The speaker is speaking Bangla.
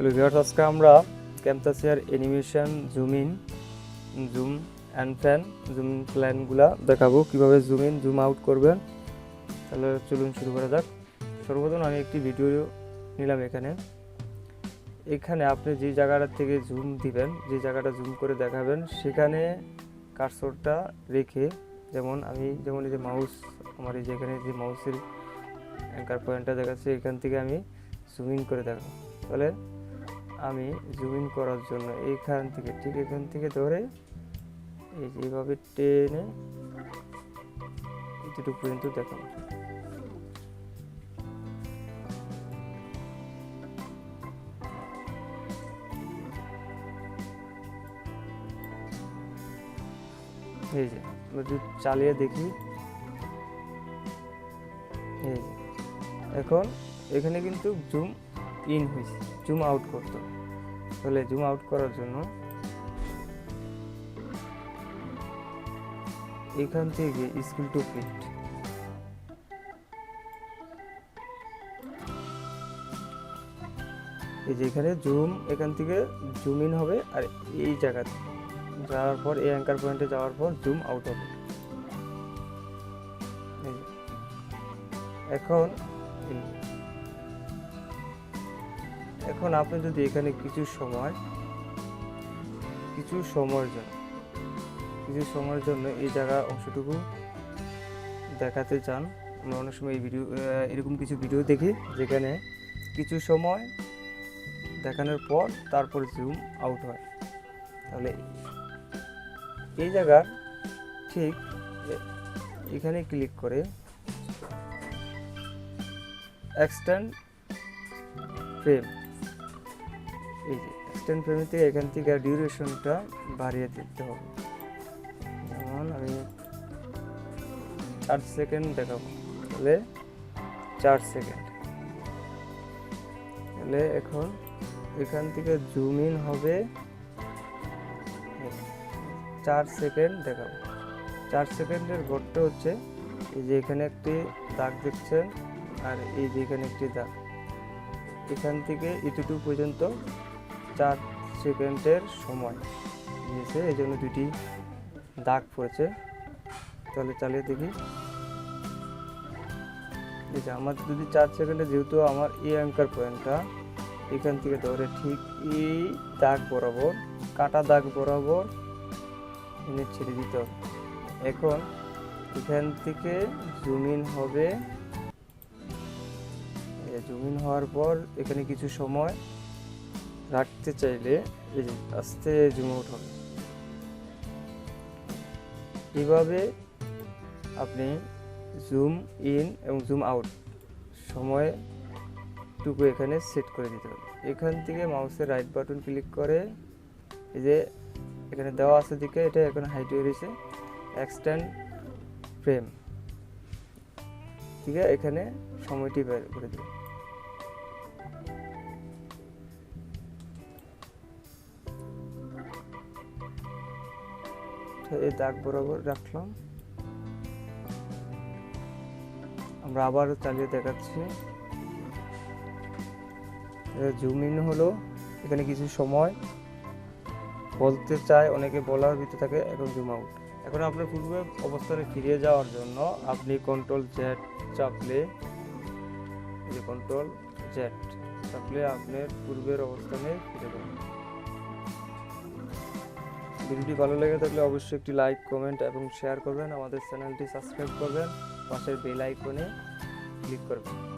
হ্যালো ভিউয়ার্স, আজকে আমরা ক্যামতাসিয়ার animation, zoom in, zoom and pan, zoom প্ল্যানগুলো দেখাবো কিভাবে জুম ইন জুম আউট করবেন। তাহলে চলুন শুরু করা যাক। সর্বপ্রথম আমি একটি ভিডিও নিলাম। এখানে আপনি যে জায়গাটা থেকে জুম দিবেন, যে জায়গাটা জুম করে দেখাবেন, সেখানে কার্সরটা রেখে, যেমন এই যে মাউস, আমার এই যেখানে যে মাউসের অ্যাঙ্কার পয়েন্টটা দেখাচ্ছে, এখান থেকে আমি জুম ইন করে দেখাবো। তাহলে আমি জুম ইন করার জন্য এখান থেকে ধরে এইভাবে টেনে এতটুকু পর্যন্ত দেখাবো। এই যে আমরা যদি চালিয়ে দেখি, এই যে এখন এখানে কিন্তু জুম ইন হয়েছে, জুম আউট করতে। তাহলে জুম আউট করার জন্য এখান থেকে স্কেল টু ফিট, এই যে এখানে জুম, এখান থেকে জুম ইন হবে, আর এই জায়গাতে যাওয়ার পর, এই অ্যাঙ্কার পয়েন্টে যাওয়ার পর জুম আউট হবে। এখন আপনি যদি এখানে কিছু সময়ের জন্য এই জায়গা অংশটুকু দেখাতে চান, আমরা অনেক সময় এরকম কিছু ভিডিও দেখি যেখানে কিছু সময় দেখানোর পর তারপর জুম আউট হয়। তাহলে এই জায়গা ঠিক এখানে ক্লিক করে এক্সটেন্ড ফ্রেম, এই যে এক্সটেন্ড ফ্রেম থেকে এখান থেকে ডিউরেশনটা বাড়িয়ে দিতে হবে। যেমন আমি 4 সেকেন্ড দেখাবো, তাহলে 4 সেকেন্ড। তাহলে এখন এখান থেকে জুম ইন হবে, 4 সেকেন্ড দেখাবো। 4 সেকেন্ডের ঘরটা হচ্ছে এই যে এখানে একটি দাগ দেখছেন, আর এই যে এখানে একটি দাগ, এখান থেকে এতটুকু পর্যন্ত 4 সেকেন্ডের সময় নিয়েছে, এই জন্য দুটি দাগ পড়েছে। তাহলে চালিয়ে দেখি, এই যে আমার যদি 4 সেকেন্ডে, যেহেতু আমার এই অ্যাঙ্কার পয়েন্টটা এখান থেকে ধরে ঠিক এই দাগ বরাবর, কাটা দাগ বরাবর এনে ছেড়ে দিতে হবে। এখন এখান থেকে জুম ইন হবে, জুম ইন হওয়ার পর এখানে কিছু সময় রাখতে চাইলে এই যে আস্তে জুম আউট হবে। এইভাবে আপনি জুম ইন এবং জুম আউট সময়টুকু এখানে সেট করে দিতে হবে। এখান থেকে মাউসের রাইট বাটন ক্লিক করে, এই যে এখানে দেওয়া আছে দিকে, এটা এখন হাইট হয়ে রয়েছে, এক্সটেন্ড ফ্রেম, ঠিক আছে, এখানে সময়টি বের করে দেবে। এই দাগ বরাবর রাখলাম। আমরা আবার চালিয়ে দেখাচ্ছি। জুম ইন হলো, এখানে কিছু সময় বলতে চায়, অনেকে বলার ভিতরে থাকে। এখন জুম আউট। এখন আপনার পূর্বে অবস্থানে ফিরে যাওয়ার জন্য আপনি কন্ট্রোল জেড চাপলে, এই যে কন্ট্রোল জেড চাপলে আপনার পূর্বের অবস্থানে ফিরে যাবেন। ভিডিওটি ভালো লেগে থাকলে অবশ্যই একটি লাইক, কমেন্ট এবং শেয়ার করবেন। আমাদের চ্যানেলটি সাবস্ক্রাইব করবেন, পাশের বেল আইকনে ক্লিক করবেন।